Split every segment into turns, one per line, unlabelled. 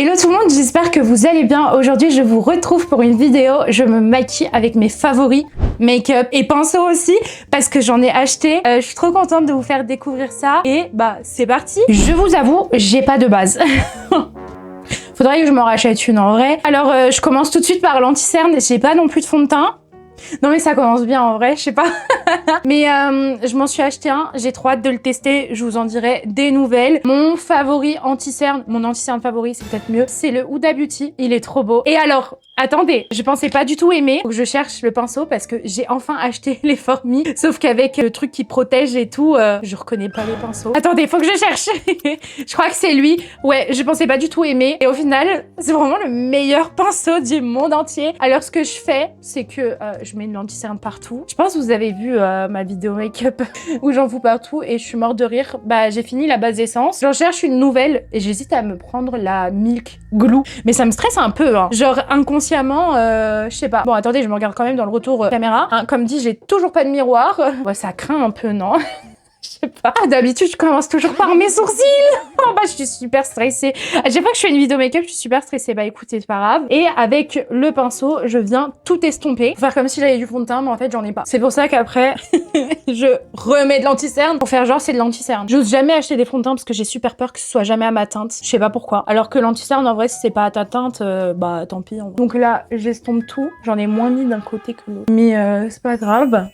Hello tout le monde, j'espère que vous allez bien. Aujourd'hui, je vous retrouve pour une vidéo. Je me maquille avec mes favoris, make-up et pinceaux aussi, parce que j'en ai acheté. Je suis trop contente de vous faire découvrir ça. Et bah, c'est parti. Je vous avoue, j'ai pas de base. Faudrait que je m'en rachète une en vrai. Alors, je commence tout de suite par l'anti-cerne. J'ai pas non plus de fond de teint. Non mais ça commence bien en vrai, je sais pas. Mais je m'en suis acheté un, j'ai trop hâte de le tester, je vous en dirai des nouvelles. Mon favori anti-cerne, mon anti-cerne favori, c'est peut-être mieux, c'est le Huda Beauty, il est trop beau. Et alors, attendez, je pensais pas du tout aimer, donc je cherche le pinceau parce que j'ai enfin acheté les Formi, sauf qu'avec le truc qui protège et tout, je reconnais pas les pinceaux. Attendez, faut que je cherche. Je crois que c'est lui. Ouais, je pensais pas du tout aimer, et au final, c'est vraiment le meilleur pinceau du monde entier. Alors ce que je fais, c'est que je mets une anti-cerne partout. Je pense que vous avez vu ma vidéo make-up où j'en fous partout et je suis morte de rire. Bah j'ai fini la base essence. J'en cherche une nouvelle et j'hésite à me prendre la Milk Glue. Mais ça me stresse un peu, hein. Genre inconsciemment, je sais pas. Bon attendez, je me regarde quand même dans le retour caméra. Hein, comme dit, j'ai toujours pas de miroir. Ouais, ça craint un peu, non? Je sais pas. Ah, d'habitude, je commence toujours par mes sourcils. Oh, bah, je suis super stressée. À chaque fois que je fais une vidéo make-up, je suis super stressée. Bah, écoutez, c'est pas grave. Et avec le pinceau, je viens tout estomper. Pour faire comme si j'avais du fond de teint, mais en fait, j'en ai pas. C'est pour ça qu'après, je remets de l'anti-cerne pour faire genre c'est de l'anti-cerne. J'ose jamais acheter des fonds de teint parce que j'ai super peur que ce soit jamais à ma teinte. Je sais pas pourquoi. Alors que l'anti-cerne, en vrai, si c'est pas à ta teinte, bah, tant pis. Donc là, j'estompe tout. J'en ai moins mis d'un côté que l'autre. Mais c'est pas grave.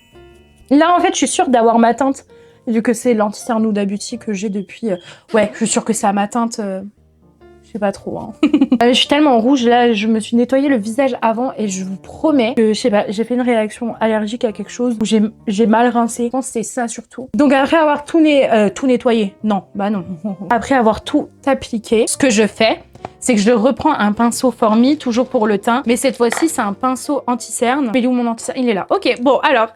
Là, en fait, je suis sûre d'avoir ma teinte. Vu que c'est l'anti-cerne Huda Beauty que j'ai depuis... Ouais, je suis sûre que c'est à ma teinte. Je sais pas trop. Hein. Je suis tellement rouge, là, je me suis nettoyé le visage avant et je vous promets que, je sais pas, j'ai fait une réaction allergique à quelque chose où j'ai mal rincé. Je pense que c'est ça surtout. Donc après avoir tout nettoyé, non, bah non. Après avoir tout appliqué, ce que je fais, c'est que je reprends un pinceau Formi, toujours pour le teint, mais cette fois-ci, c'est un pinceau anti-cerne. Mais où mon anti-cerne? Il est là. Ok, bon, alors,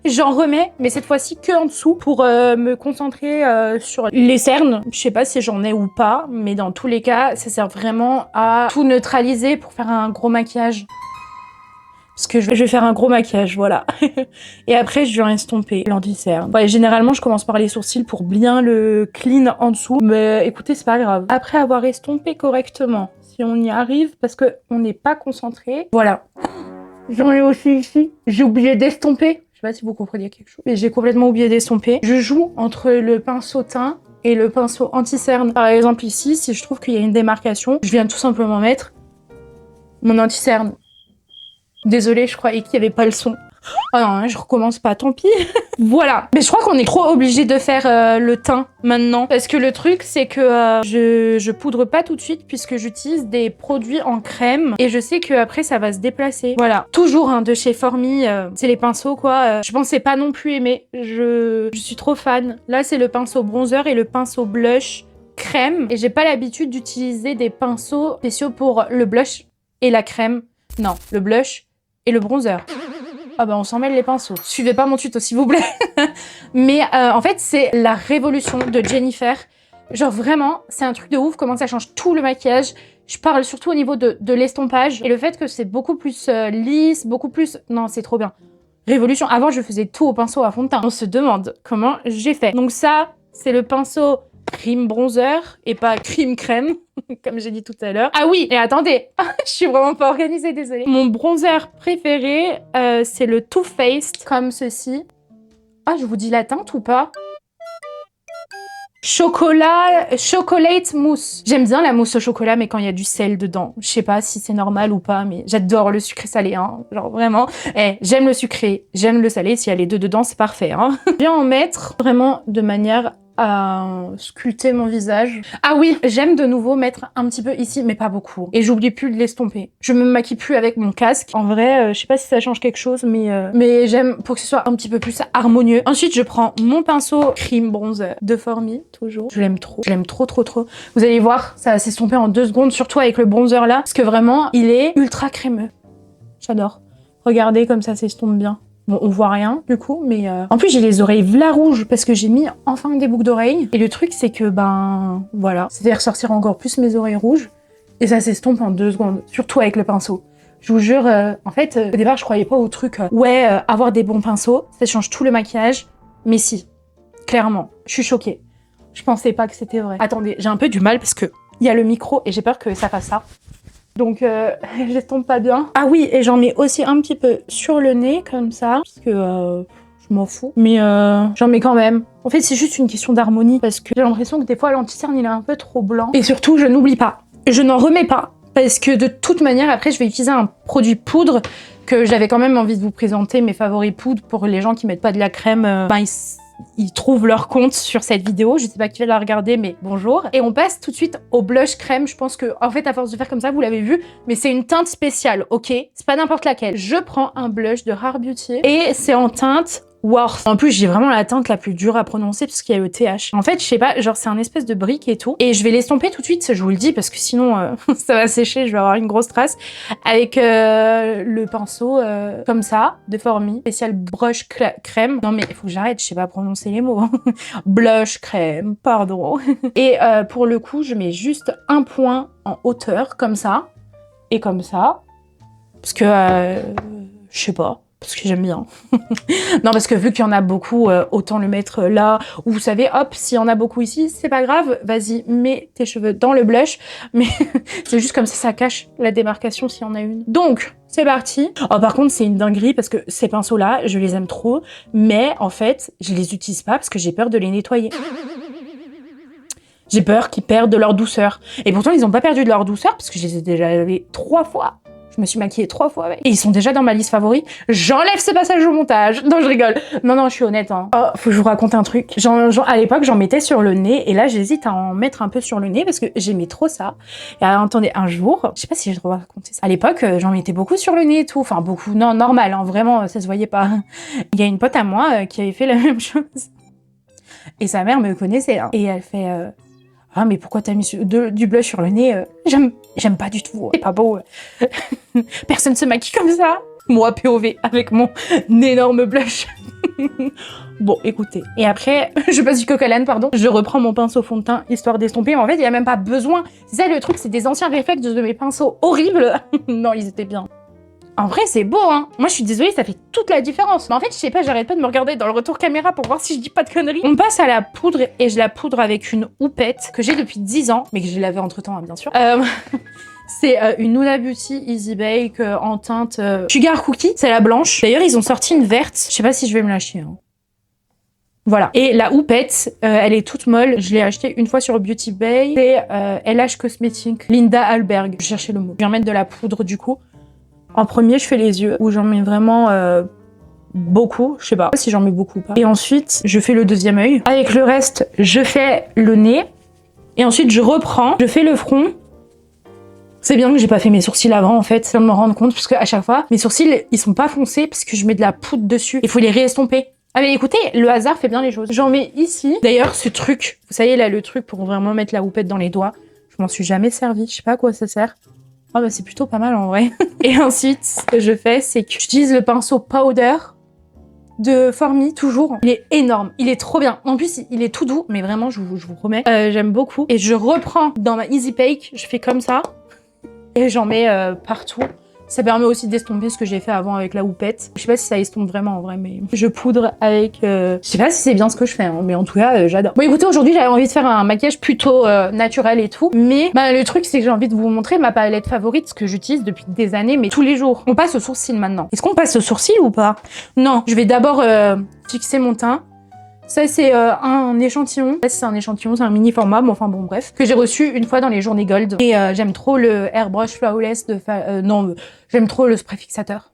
j'en remets, mais cette fois-ci que en dessous, pour me concentrer sur les cernes. Je sais pas si j'en ai ou pas, mais dans tous les cas, ça sert vraiment à tout neutraliser pour faire un gros maquillage. Parce que je vais faire un gros maquillage, voilà. Et après, je viens estomper l'anti-cerne. Ouais, généralement, je commence par les sourcils pour bien le clean en dessous. Mais écoutez, c'est pas grave. Après avoir estompé correctement, si on y arrive, parce qu'on n'est pas concentré, voilà. J'en ai aussi ici. J'ai oublié d'estomper. Je sais pas si vous compreniez quelque chose. Mais j'ai complètement oublié d'estomper. Je joue entre le pinceau teint et le pinceau anti-cerne. Par exemple, ici, si je trouve qu'il y a une démarcation, je viens tout simplement mettre mon anti-cerne. Désolée, je croyais qu'il n'y avait pas le son. Oh non, je recommence pas, tant pis. Voilà. Mais je crois qu'on est trop obligé de faire le teint maintenant. Parce que le truc, c'est que je poudre pas tout de suite puisque j'utilise des produits en crème. Et je sais qu'après, ça va se déplacer. Voilà. Toujours hein, de chez Formi. C'est les pinceaux, quoi. Je pensais pas non plus aimer. Je suis trop fan. Là, c'est le pinceau bronzer et le pinceau blush crème. Et j'ai pas l'habitude d'utiliser des pinceaux spéciaux pour le blush et la crème. Non, le blush et le bronzer. Ah bah on s'en mêle les pinceaux. Suivez pas mon tuto s'il vous plaît. Mais en fait c'est la révolution de Jennifer. Genre vraiment c'est un truc de ouf comment ça change tout le maquillage. Je parle surtout au niveau de l'estompage et le fait que c'est beaucoup plus lisse, beaucoup plus... Non c'est trop bien. Révolution. Avant je faisais tout au pinceau à fond de teint. On se demande comment j'ai fait. Donc ça c'est le pinceau cream bronzer et pas cream crème comme j'ai dit tout à l'heure. Ah oui, et attendez, je suis vraiment pas organisée, désolée. Mon bronzer préféré, c'est le Too Faced, comme ceci. Ah, je vous dis la teinte ou pas? Chocolate mousse. J'aime bien la mousse au chocolat, mais quand il y a du sel dedans. Je sais pas si c'est normal ou pas, mais j'adore le sucré salé, hein. Genre vraiment. J'aime le sucré, j'aime le salé. S'il y a les deux dedans, c'est parfait, hein. Je viens en mettre vraiment de manière à sculpter mon visage. Ah oui, j'aime de nouveau mettre un petit peu ici, mais pas beaucoup. Et j'oublie plus de l'estomper. Je me maquille plus avec mon casque. En vrai, je sais pas si ça change quelque chose, mais j'aime pour que ce soit un petit peu plus harmonieux. Ensuite, je prends mon pinceau cream bronzer de Formi, toujours. Je l'aime trop. Je l'aime trop, trop, trop. Vous allez voir, ça va s'estomper en 2 secondes, surtout avec le bronzer là, parce que vraiment, il est ultra crémeux. J'adore. Regardez comme ça s'estompe bien. Bon, on voit rien du coup, mais en plus j'ai les oreilles v'là rouges parce que j'ai mis enfin des boucles d'oreilles. Et le truc c'est que ben voilà, ça fait ressortir encore plus mes oreilles rouges et ça s'estompe en 2 secondes, surtout avec le pinceau. Je vous jure, en fait au départ je croyais pas au truc ouais avoir des bons pinceaux, ça change tout le maquillage, mais si, clairement, je suis choquée. Je pensais pas que c'était vrai. Attendez, j'ai un peu du mal parce que il y a le micro et j'ai peur que ça fasse ça. Donc, je l'estompe pas bien. Ah oui, et j'en mets aussi un petit peu sur le nez, comme ça, parce que je m'en fous. Mais j'en mets quand même. En fait, c'est juste une question d'harmonie, parce que j'ai l'impression que des fois, l'anti-cerne, il est un peu trop blanc. Et surtout, je n'oublie pas. Je n'en remets pas. Parce que de toute manière, après, je vais utiliser un produit poudre que j'avais quand même envie de vous présenter, mes favoris poudres, pour les gens qui mettent pas de la crème. Ils trouvent leur compte sur cette vidéo. Je sais pas qui va la regarder, mais bonjour. Et on passe tout de suite au blush crème. Je pense que, en fait, à force de faire comme ça, vous l'avez vu, mais c'est une teinte spéciale, ok? C'est pas n'importe laquelle. Je prends un blush de Rare Beauty et c'est en teinte Worth. En plus, j'ai vraiment la teinte la plus dure à prononcer parce qu'il y a le TH. En fait, je sais pas, genre c'est un espèce de brique et tout. Et je vais l'estomper tout de suite, je vous le dis, parce que sinon ça va sécher, je vais avoir une grosse trace. Avec le pinceau comme ça, de Formi, spécial brush crème. Non mais il faut que j'arrête, je sais pas prononcer les mots. Blush crème, pardon. Et pour le coup, je mets juste un point en hauteur, comme ça. Et comme ça. Parce que, je sais pas. Parce que j'aime bien. Non, parce que vu qu'il y en a beaucoup, autant le mettre là. Ou vous savez, hop, s'il y en a beaucoup ici, c'est pas grave. Vas-y, mets tes cheveux dans le blush. Mais c'est juste comme ça cache la démarcation s'il y en a une. Donc, c'est parti. Oh, par contre, c'est une dinguerie parce que ces pinceaux-là, je les aime trop. Mais en fait, je les utilise pas parce que j'ai peur de les nettoyer. J'ai peur qu'ils perdent de leur douceur. Et pourtant, ils ont pas perdu de leur douceur parce que je les ai déjà lavés 3 fois. Je me suis maquillée 3 fois avec. Et ils sont déjà dans ma liste favori. J'enlève ce passage au montage. Non, je rigole. Non, non, je suis honnête. Hein. Oh, faut que je vous raconte un truc. À l'époque, j'en mettais sur le nez. Et là, j'hésite à en mettre un peu sur le nez parce que j'aimais trop ça. Et attendez, un jour, je sais pas si j'ai le droit de raconter ça. À l'époque, j'en mettais beaucoup sur le nez et tout. Enfin, beaucoup. Non, normal. Hein, vraiment, ça se voyait pas. Il y a une pote à moi qui avait fait la même chose. Et sa mère me connaissait. Hein. Et elle fait... Ah, mais pourquoi t'as mis du blush sur le nez? J'aime pas du tout. C'est pas beau. Personne se maquille comme ça. Moi, POV, avec mon énorme blush. Bon, écoutez. Et après, je passe du coq à l'âne, pardon. Je reprends mon pinceau fond de teint, histoire d'estomper. Mais en fait, il n'y a même pas besoin. C'est ça le truc, c'est des anciens réflexes de mes pinceaux horribles. Non, ils étaient bien. En vrai, c'est beau, hein. Moi, je suis désolée, ça fait toute la différence. Mais en fait, je sais pas, j'arrête pas de me regarder dans le retour caméra pour voir si je dis pas de conneries. On passe à la poudre et je la poudre avec une houppette que j'ai depuis 10 ans, mais que j'ai lavé entre-temps, hein, bien sûr. C'est une Huda Beauty Easy Bake en teinte Sugar Cookie. C'est la blanche. D'ailleurs, ils ont sorti une verte. Je sais pas si je vais me lâcher. Hein. Voilà. Et la houppette, elle est toute molle. Je l'ai achetée une fois sur Beauty Bay. C'est LH Cosmetics, Linda Alberg. Je cherchais le mot. Je vais remettre de la poudre du coup. En premier, je fais les yeux, où j'en mets vraiment beaucoup. Je sais pas si j'en mets beaucoup ou pas. Et ensuite, je fais le deuxième œil. Avec le reste, je fais le nez. Et ensuite, je reprends, je fais le front. C'est bien que j'ai pas fait mes sourcils avant, en fait. Je viens de me rendre compte, parce qu'à chaque fois, mes sourcils, ils sont pas foncés, parce que je mets de la poudre dessus. Il faut les réestomper. Ah mais écoutez, le hasard fait bien les choses. J'en mets ici. D'ailleurs, ce truc, vous savez, là, le truc pour vraiment mettre la houppette dans les doigts, je m'en suis jamais servi. Je sais pas à quoi ça sert. Oh bah c'est plutôt pas mal en vrai. Et ensuite, ce que je fais, c'est que j'utilise le pinceau powder de Formi, toujours. Il est énorme, il est trop bien. En plus, il est tout doux, mais vraiment, je vous promets, j'aime beaucoup. Et je reprends dans ma Easy Bake, je fais comme ça, et j'en mets partout. Ça permet aussi d'estomper ce que j'ai fait avant avec la houppette. Je sais pas si ça estompe vraiment en vrai, mais je poudre avec... Je sais pas si c'est bien ce que je fais, hein, mais en tout cas, j'adore. Bon écoutez, aujourd'hui j'avais envie de faire un maquillage plutôt naturel et tout, mais bah, le truc c'est que j'ai envie de vous montrer ma palette favorite, ce que j'utilise depuis des années, mais tous les jours. On passe au sourcil maintenant. Est-ce qu'on passe au sourcil ou pas? Non, je vais d'abord fixer mon teint. Ça, c'est un échantillon. C'est un échantillon, c'est un mini format, mais enfin bon, bref. Que j'ai reçu une fois dans les journées Gold. Et j'aime trop le Airbrush Flawless de... non, j'aime trop le spray fixateur.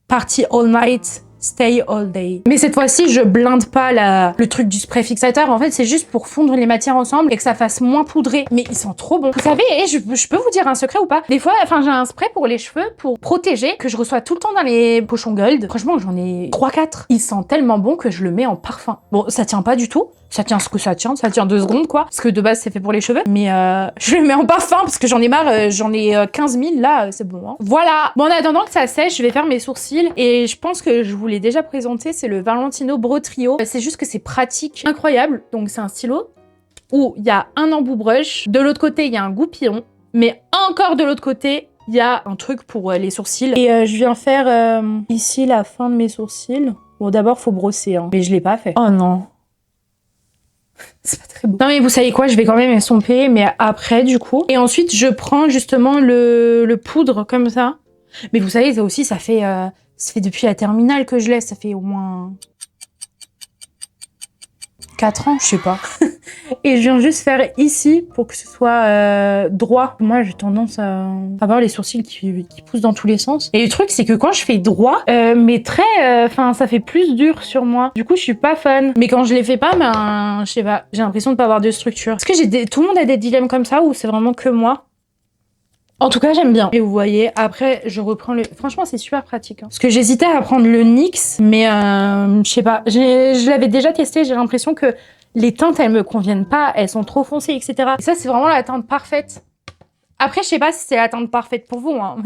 Party All Night, Stay All Day. Mais cette fois-ci, je blinde pas le truc du spray fixateur. En fait, c'est juste pour fondre les matières ensemble et que ça fasse moins poudré. Mais ils sont trop bons. Vous savez, je peux vous dire un secret ou pas? Des fois, enfin, j'ai un spray pour les cheveux, pour protéger, que je reçois tout le temps dans les pochons Gold. Franchement, j'en ai 3-4. Ils sentent tellement bon que je le mets en parfum. Bon, ça tient pas du tout. Ça tient ce que ça tient 2 secondes quoi, parce que de base c'est fait pour les cheveux, mais je le mets en parfum parce que j'en ai marre, j'en ai 15 000 là, c'est bon hein. Voilà, bon en attendant que ça sèche, je vais faire mes sourcils, et je pense que je vous l'ai déjà présenté, c'est le Valentino Brow Trio, c'est juste que c'est pratique, incroyable, donc c'est un stylo où il y a un embout brush, de l'autre côté il y a un goupillon, mais encore de l'autre côté, il y a un truc pour les sourcils, et je viens faire ici la fin de mes sourcils. Bon d'abord faut brosser, hein. Mais je l'ai pas fait. Oh non. C'est pas très beau. Non mais vous savez quoi, je vais quand même estomper, mais après du coup. Et ensuite, je prends justement le poudre comme ça. Mais vous savez, ça aussi, ça fait depuis la terminale que je laisse. Ça fait au moins 4 ans, je sais pas. Et je viens juste faire ici pour que ce soit droit. Moi, j'ai tendance à avoir les sourcils qui poussent dans tous les sens. Et le truc, c'est que quand je fais droit, mes traits, ça fait plus dur sur moi. Du coup, je suis pas fan. Mais quand je les fais pas, ben, je sais pas, j'ai l'impression de pas avoir de structure. Est-ce que tout le monde a des dilemmes comme ça ou c'est vraiment que moi? En tout cas, j'aime bien. Et vous voyez, après, je reprends le... Franchement, c'est super pratique. Parce que j'hésitais à prendre le NYX, mais je sais pas. Je l'avais déjà testé, j'ai l'impression que les teintes, elles me conviennent pas, elles sont trop foncées, etc. Et ça, c'est vraiment la teinte parfaite. Après, je sais pas si c'est la teinte parfaite pour vous, hein,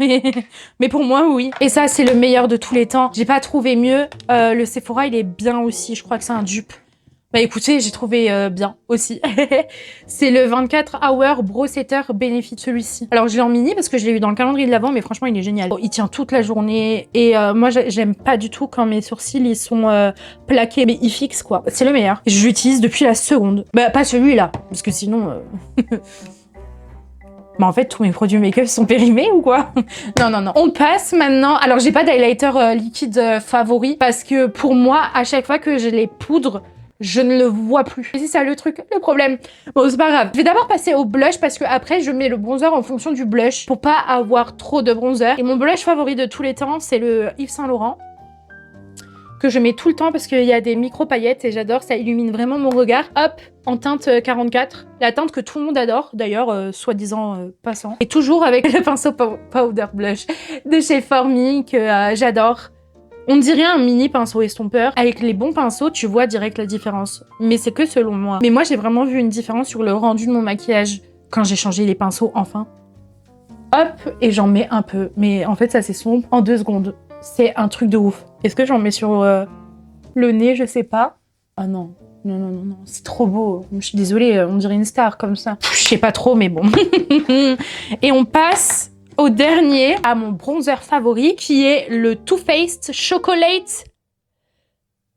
mais pour moi, oui. Et ça, c'est le meilleur de tous les temps. J'ai pas trouvé mieux. Le Sephora, il est bien aussi. Je crois que c'est un dupe. Bah écoutez, j'ai trouvé bien aussi. C'est le 24 Hour Brow Setter Benefit, celui-ci. Alors je l'ai en mini parce que je l'ai eu dans le calendrier de l'Avent, mais franchement il est génial. Bon, il tient toute la journée et moi j'aime pas du tout quand mes sourcils ils sont plaqués, mais ils fixent quoi. C'est le meilleur. Je l'utilise depuis la seconde. Bah pas celui-là, parce que sinon... Bah en fait, tous mes produits make-up sont périmés ou quoi? Non, non, non. On passe maintenant... Alors, j'ai pas d'highlighter liquide favori parce que pour moi, à chaque fois que je les poudre, je ne le vois plus. Et c'est ça le truc, le problème. Bon, c'est pas grave. Je vais d'abord passer au blush parce que après je mets le bronzer en fonction du blush pour pas avoir trop de bronzer. Et mon blush favori de tous les temps, c'est le Yves Saint Laurent que je mets tout le temps parce qu'il y a des micro paillettes et j'adore, ça illumine vraiment mon regard. Hop, en teinte 44, la teinte que tout le monde adore, d'ailleurs, soi-disant passant. Et toujours avec le pinceau Powder Blush de chez Formy que j'adore. On dirait un mini pinceau estompeur. Avec les bons pinceaux, tu vois direct la différence. Mais c'est que selon moi. Mais moi, j'ai vraiment vu une différence sur le rendu de mon maquillage quand j'ai changé les pinceaux, enfin. Hop, et j'en mets un peu. Mais en fait, ça s'estompe en 2 secondes. C'est un truc de ouf. Est-ce que j'en mets sur le nez? Je sais pas. Ah non. Non, non, non, non. C'est trop beau. Je suis désolée, on dirait une star comme ça. Je sais pas trop, mais bon. Et on passe... au dernier, à mon bronzer favori, qui est le Too Faced Chocolate.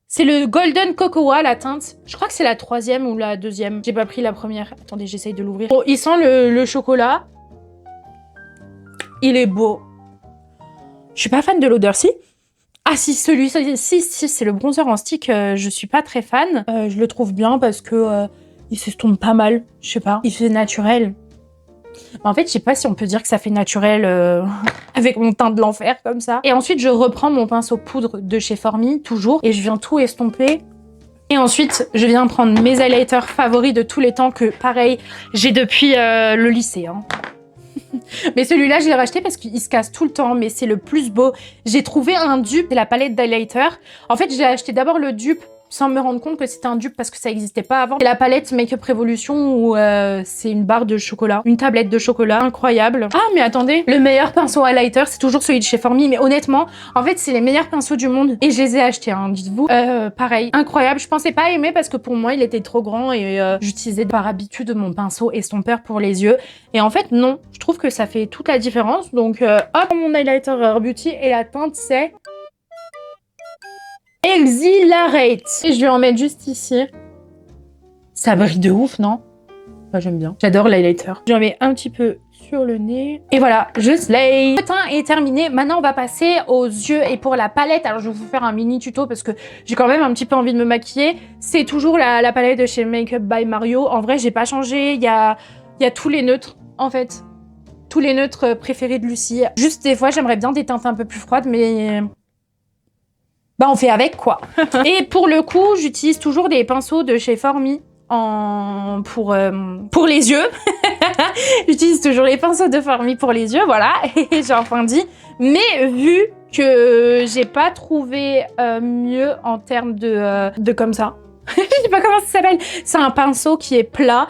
C'est le Golden Cocoa, la teinte. Je crois que c'est la 3e ou la 2e. J'ai pas pris la première. Attendez, j'essaye de l'ouvrir. Bon, il sent le chocolat. Il est beau. Je suis pas fan de l'odeur, si. Ah si, celui-ci, si, c'est le bronzer en stick. Je suis pas très fan. Je le trouve bien parce que il s'estompe pas mal. Je sais pas. Il fait naturel. En fait, je sais pas si on peut dire que ça fait naturel avec mon teint de l'enfer comme ça. Et ensuite, je reprends mon pinceau poudre de chez Formy, toujours, et je viens tout estomper. Et ensuite, je viens prendre mes highlighters favoris de tous les temps que, pareil, j'ai depuis le lycée. Hein. Mais celui-là, je l'ai racheté parce qu'il se casse tout le temps, mais c'est le plus beau. J'ai trouvé un dupe, c'est la palette d'highlighter. En fait, j'ai acheté d'abord le dupe sans me rendre compte que c'était un dupe parce que ça n'existait pas avant. C'est la palette Makeup Revolution où c'est une barre de chocolat, une tablette de chocolat, incroyable. Ah mais attendez, le meilleur pinceau highlighter, c'est toujours celui de chez Formy, mais honnêtement, en fait c'est les meilleurs pinceaux du monde et je les ai achetés, hein, dites-vous. Pareil, incroyable, je pensais pas aimer parce que pour moi il était trop grand et j'utilisais par habitude mon pinceau estompeur pour les yeux. Et en fait non, je trouve que ça fait toute la différence. Donc hop, mon highlighter Rare Beauty et la teinte c'est... Exhilarate. Et je vais en mettre juste ici. Ça brille de ouf, non? Moi, j'aime bien. J'adore l'highlighter. J'en mets un petit peu sur le nez. Et voilà, je slay. Le teint est terminé. Maintenant, on va passer aux yeux et pour la palette. Alors, je vais vous faire un mini tuto parce que j'ai quand même un petit peu envie de me maquiller. C'est toujours la palette de chez Makeup by Mario. En vrai, j'ai pas changé. Il y a tous les neutres, en fait. Tous les neutres préférés de Lucie. Juste des fois, j'aimerais bien des teintes un peu plus froides, mais... bah on fait avec quoi. Et pour le coup, j'utilise toujours des pinceaux de chez Formy pour les yeux. J'utilise toujours les pinceaux de Formy pour les yeux, voilà. Et j'ai enfin dit. Mais vu que j'ai pas trouvé mieux en termes de comme ça. Je sais pas comment ça s'appelle. C'est un pinceau qui est plat.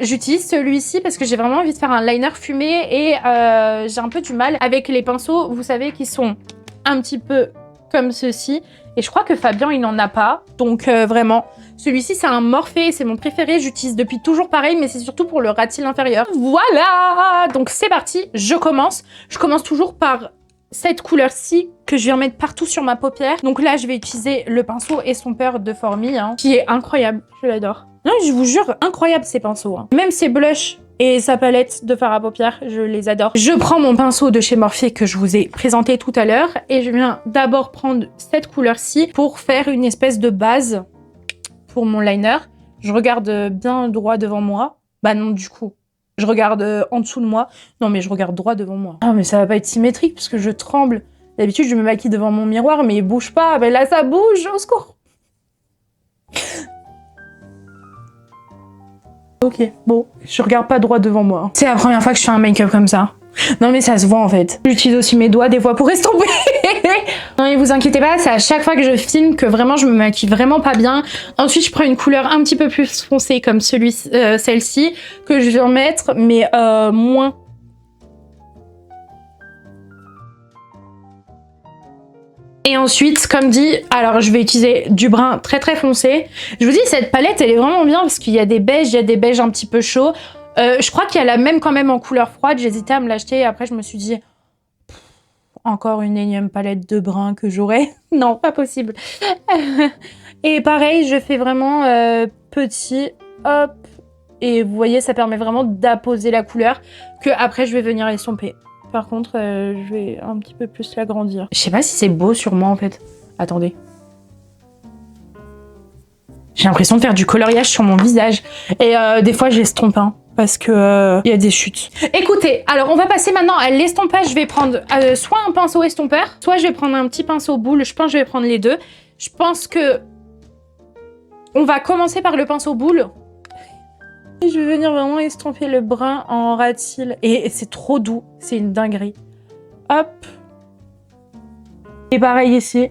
J'utilise celui-ci parce que j'ai vraiment envie de faire un liner fumé et j'ai un peu du mal avec les pinceaux, vous savez, qui sont un petit peu comme ceci. Et je crois que Fabien, il n'en a pas. Donc vraiment, celui-ci, c'est un Morphe. C'est mon préféré. J'utilise depuis toujours pareil, mais c'est surtout pour le ras de cils inférieur. Voilà. Donc c'est parti. Je commence. Je commence toujours par cette couleur-ci que je vais remettre partout sur ma paupière. Donc là, je vais utiliser le pinceau estompeur de Formie, hein, qui est incroyable. Je l'adore. Non, je vous jure, incroyable ces pinceaux. Hein. Même ces blushs et sa palette de fard à paupières, je les adore. Je prends mon pinceau de chez Morphe que je vous ai présenté tout à l'heure et je viens d'abord prendre cette couleur-ci pour faire une espèce de base pour mon liner. Je regarde bien droit devant moi. Bah non, du coup. Je regarde en dessous de moi. Non, mais je regarde droit devant moi. Ah, mais ça va pas être symétrique parce que je tremble. D'habitude, je me maquille devant mon miroir, mais il bouge pas. Ben là, ça bouge. Au secours. Ok, bon. Je regarde pas droit devant moi. C'est la première fois que je fais un make-up comme ça. Non, mais ça se voit en fait. J'utilise aussi mes doigts des fois pour estomper. Non, mais vous inquiétez pas, c'est à chaque fois que je filme que vraiment je me maquille vraiment pas bien. Ensuite, je prends une couleur un petit peu plus foncée comme celle-ci que je viens mettre, mais moins. Et ensuite, comme dit, alors je vais utiliser du brun très très foncé. Je vous dis, cette palette, elle est vraiment bien parce qu'il y a des beiges, il y a des beiges un petit peu chauds. Je crois qu'il y a la même quand même en couleur froide. J'hésitais à me l'acheter et après je me suis dit... Encore une énième palette de brun que j'aurai. Non, pas possible. Et pareil, je fais vraiment petit, hop. Et vous voyez, ça permet vraiment d'apposer la couleur que après je vais venir estomper. Par contre, je vais un petit peu plus l'agrandir. Je sais pas si c'est beau sur moi en fait. Attendez. J'ai l'impression de faire du coloriage sur mon visage. Et des fois, j'estompe, hein. Parce que y a des chutes. Écoutez, alors on va passer maintenant à l'estompage. Je vais prendre soit un pinceau estompeur, soit je vais prendre un petit pinceau boule. Je pense que je vais prendre les deux. Je pense que on va commencer par le pinceau boule. Et je vais venir vraiment estomper le brun en ras de cils. Et c'est trop doux, c'est une dinguerie. Hop. Et pareil ici.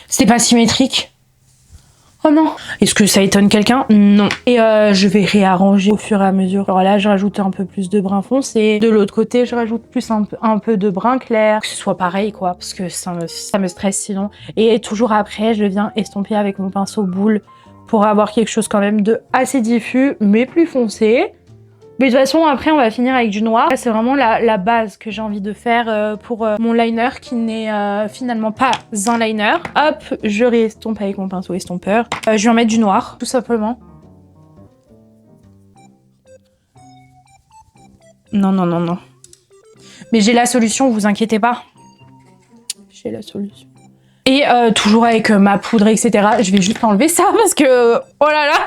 C'est pas symétrique. Oh non! Est-ce que ça étonne quelqu'un? Non. Et je vais réarranger au fur et à mesure. Alors là, je rajoute un peu plus de brun foncé. De l'autre côté, je rajoute plus un peu de brun clair. Que ce soit pareil, quoi, parce que ça me stresse sinon. Et toujours après, je viens estomper avec mon pinceau boule pour avoir quelque chose quand même de assez diffus, mais plus foncé. Mais de toute façon, après, on va finir avec du noir. C'est vraiment la base que j'ai envie de faire pour mon liner qui n'est finalement pas un liner. Hop, je réestompe avec mon pinceau estompeur. Je vais en mettre du noir, tout simplement. Non, non, non, non. Mais j'ai la solution, vous inquiétez pas. J'ai la solution. Et toujours avec ma poudre, etc. Je vais juste enlever ça parce que... Oh là là.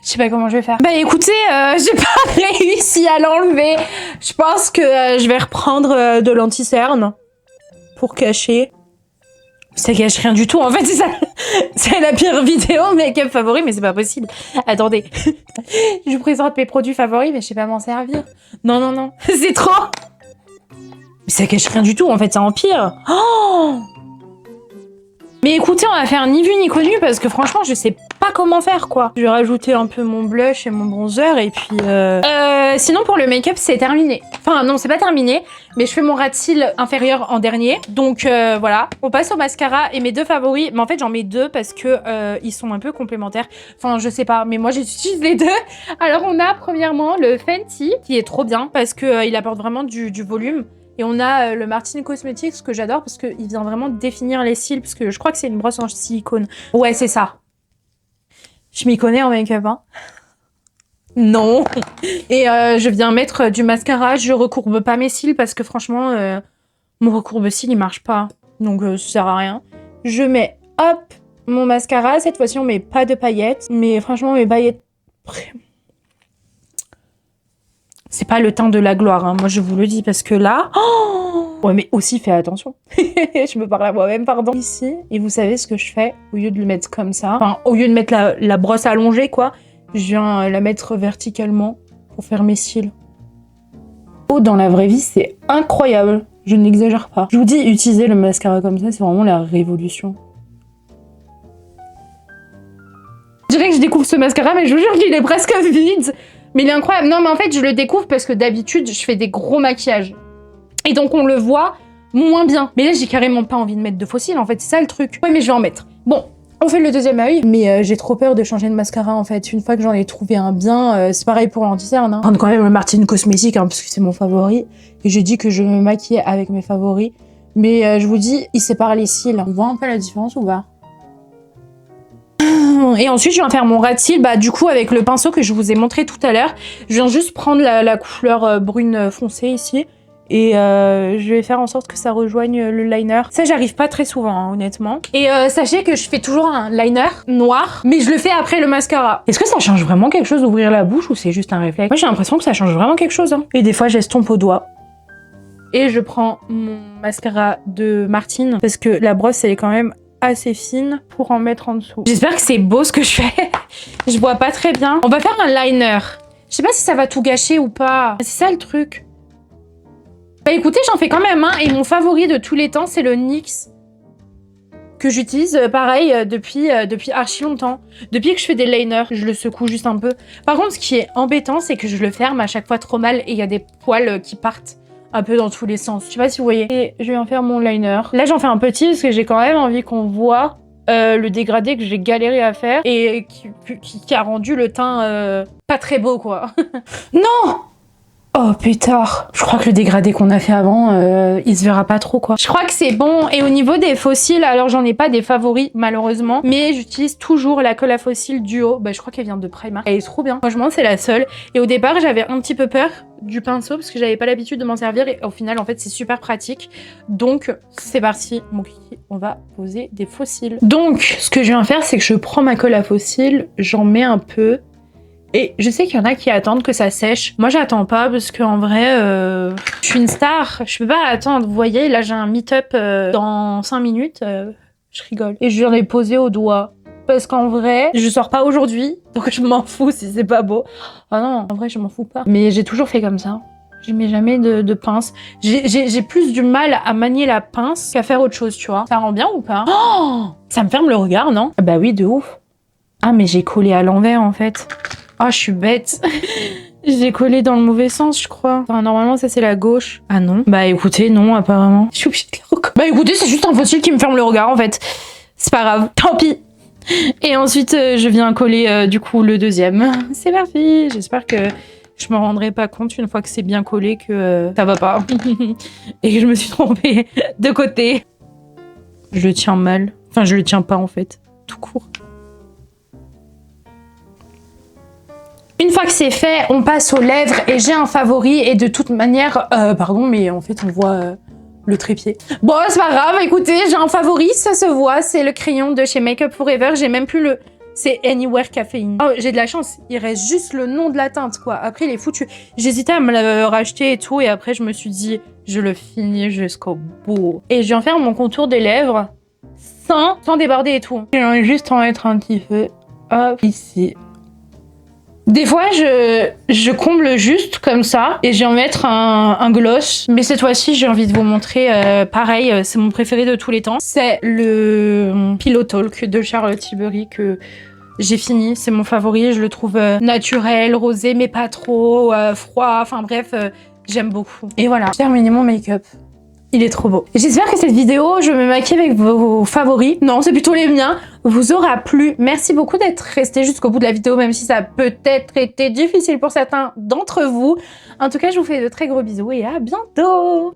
Je sais pas comment je vais faire. Bah écoutez, j'ai pas réussi à l'enlever. Je pense que je vais reprendre de l'anti-cerne pour cacher. Ça cache rien du tout. En fait, c'est ça. C'est la pire vidéo make-up favori, mais c'est pas possible. Attendez. Je vous présente mes produits favoris, mais je sais pas m'en servir. Non, non, non. C'est trop. Mais ça cache rien du tout. En fait, ça empire. Oh! Mais écoutez, on va faire ni vu ni connu parce que franchement, je sais pas comment faire, quoi. Je vais rajouter un peu mon blush et mon bronzer et puis... Sinon, pour le make-up, c'est terminé. Enfin, non, c'est pas terminé, mais je fais mon ras de cils inférieur en dernier. Donc, voilà. On passe au mascara et mes deux favoris. Mais en fait, j'en mets deux parce que ils sont un peu complémentaires. Enfin, je sais pas, mais moi, j'utilise les deux. Alors, on a premièrement le Fenty, qui est trop bien parce que il apporte vraiment du volume. Et on a le Martini Cosmetics que j'adore parce qu'il vient vraiment définir les cils. Parce que je crois que c'est une brosse en silicone. Ouais, c'est ça. Je m'y connais en make-up, hein. Non. Et je viens mettre du mascara. Je recourbe pas mes cils parce que franchement, mon recourbe-cils, il marche pas. Donc, ça sert à rien. Je mets, hop, mon mascara. Cette fois-ci, on met pas de paillettes. Mais franchement, mes paillettes... C'est pas le teint de la gloire, hein. Moi je vous le dis parce que là... Oh, ouais, mais aussi fais attention. Je me parle à moi-même, pardon. Ici, et vous savez ce que je fais? Au lieu de le mettre comme ça, enfin au lieu de mettre la brosse allongée, quoi, je viens la mettre verticalement pour faire mes cils. Oh, dans la vraie vie, c'est incroyable. Je n'exagère pas. Je vous dis, utiliser le mascara comme ça, c'est vraiment la révolution. Je dirais que je découvre ce mascara, mais je vous jure qu'il est presque vide. Mais il est incroyable. Non, mais en fait, je le découvre parce que d'habitude, je fais des gros maquillages. Et donc, on le voit moins bien. Mais là, j'ai carrément pas envie de mettre de faux cils, en fait. C'est ça, le truc. Ouais, mais je vais en mettre. Bon, On fait le deuxième œil, mais j'ai trop peur de changer de mascara en fait. Une fois que j'en ai trouvé un bien, c'est pareil pour l'anti-cerne. Hein. Prendre quand même le Martine Cosmétique parce que c'est mon favori. Et j'ai dit que je me maquillais avec mes favoris. Mais je vous dis, il sépare les cils. On voit un peu la différence ou pas? Et ensuite, je viens faire mon ras de cils, bah du coup avec le pinceau que je vous ai montré tout à l'heure. Je viens juste prendre la couleur brune foncée ici. Et je vais faire en sorte que ça rejoigne le liner. Ça, j'arrive pas très souvent, hein, honnêtement. Et sachez que je fais toujours un liner noir, mais je le fais après le mascara. Est-ce que ça change vraiment quelque chose d'ouvrir la bouche ou c'est juste un réflexe? Moi, j'ai l'impression que ça change vraiment quelque chose. Hein. Et des fois, j'estompe au doigt. Et je prends mon mascara de Martine, parce que la brosse, elle est quand même assez fine pour en mettre en dessous. J'espère que c'est beau ce que je fais. Je vois pas très bien. On va faire un liner. Je sais pas si ça va tout gâcher ou pas. C'est ça le truc. Bah écoutez, j'en fais quand même un et mon favori de tous les temps, c'est le NYX que j'utilise pareil depuis archi longtemps. Depuis que je fais des liners, je le secoue juste un peu. Par contre, ce qui est embêtant, c'est que je le ferme à chaque fois trop mal et il y a des poils qui partent un peu dans tous les sens. Je sais pas si vous voyez. Et je vais en faire mon liner. Là, j'en fais un petit parce que j'ai quand même envie qu'on voit le dégradé que j'ai galéré à faire et qui a rendu le teint pas très beau, quoi. Non! Oh putain, je crois que le dégradé qu'on a fait avant, il se verra pas trop quoi. Je crois que c'est bon. Et au niveau des faux cils, alors j'en ai pas des favoris malheureusement, mais j'utilise toujours la colle à faux cils Duo. Bah je crois qu'elle vient de Primark. Elle est trop bien. Franchement c'est la seule. Et au départ j'avais un petit peu peur du pinceau parce que j'avais pas l'habitude de m'en servir et au final en fait c'est super pratique. Donc c'est parti mon kiki, on va poser des faux cils. Donc ce que je viens faire c'est que je prends ma colle à faux cils, j'en mets un peu. Et je sais qu'il y en a qui attendent que ça sèche. Moi, j'attends pas parce qu'en vrai, je suis une star. Je peux pas attendre. Vous voyez, là, j'ai un meet-up dans 5 minutes. Je rigole. Et je viens les poser au doigt. Parce qu'en vrai, je sors pas aujourd'hui. Donc, je m'en fous si c'est pas beau. Ah non, en vrai, je m'en fous pas. Mais j'ai toujours fait comme ça. Je mets jamais de pince. J'ai plus du mal à manier la pince qu'à faire autre chose, tu vois. Ça rend bien ou pas? Oh, ça me ferme le regard, non? Bah oui, de ouf. Ah, mais j'ai collé à l'envers, en fait. Oh, je suis bête. J'ai collé dans le mauvais sens, je crois. Enfin, normalement, ça, c'est la gauche. Ah non? Bah, écoutez, non, apparemment. Je suis obligée de le recoller. Bah, écoutez, c'est juste un fossile qui me ferme le regard, en fait. C'est pas grave. Tant pis. Et ensuite, je viens coller, du coup, le deuxième. C'est parti. J'espère que je me rendrai pas compte, une fois que c'est bien collé, que ça va pas. Et que je me suis trompée de côté. Je le tiens mal. Enfin, je le tiens pas, en fait. Tout court. Une fois que c'est fait, on passe aux lèvres et j'ai un favori et de toute manière, pardon, mais en fait on voit le trépied. Bon, c'est pas grave, écoutez, j'ai un favori, ça se voit, c'est le crayon de chez Make Up Forever, j'ai même plus le... C'est Anywhere Caféine. Oh, j'ai de la chance, il reste juste le nom de la teinte, quoi. Après, il est foutu. J'hésitais à me le racheter et tout, et après je me suis dit, je le finis jusqu'au bout. Et je viens faire mon contour des lèvres sans déborder et tout. Je viens juste en mettre un petit peu, hop, ici. Des fois, je comble juste comme ça et je vais en mettre un gloss. Mais cette fois-ci, j'ai envie de vous montrer, pareil, c'est mon préféré de tous les temps. C'est le Pillow Talk de Charlotte Tilbury que j'ai fini. C'est mon favori, je le trouve naturel, rosé, mais pas trop, froid. Enfin bref, j'aime beaucoup. Et voilà, j'ai terminé mon make-up. Il est trop beau. J'espère que cette vidéo, je me maquille avec vos favoris. Non, c'est plutôt les miens. Vous aura plu. Merci beaucoup d'être resté jusqu'au bout de la vidéo, même si ça a peut-être été difficile pour certains d'entre vous. En tout cas, je vous fais de très gros bisous et à bientôt.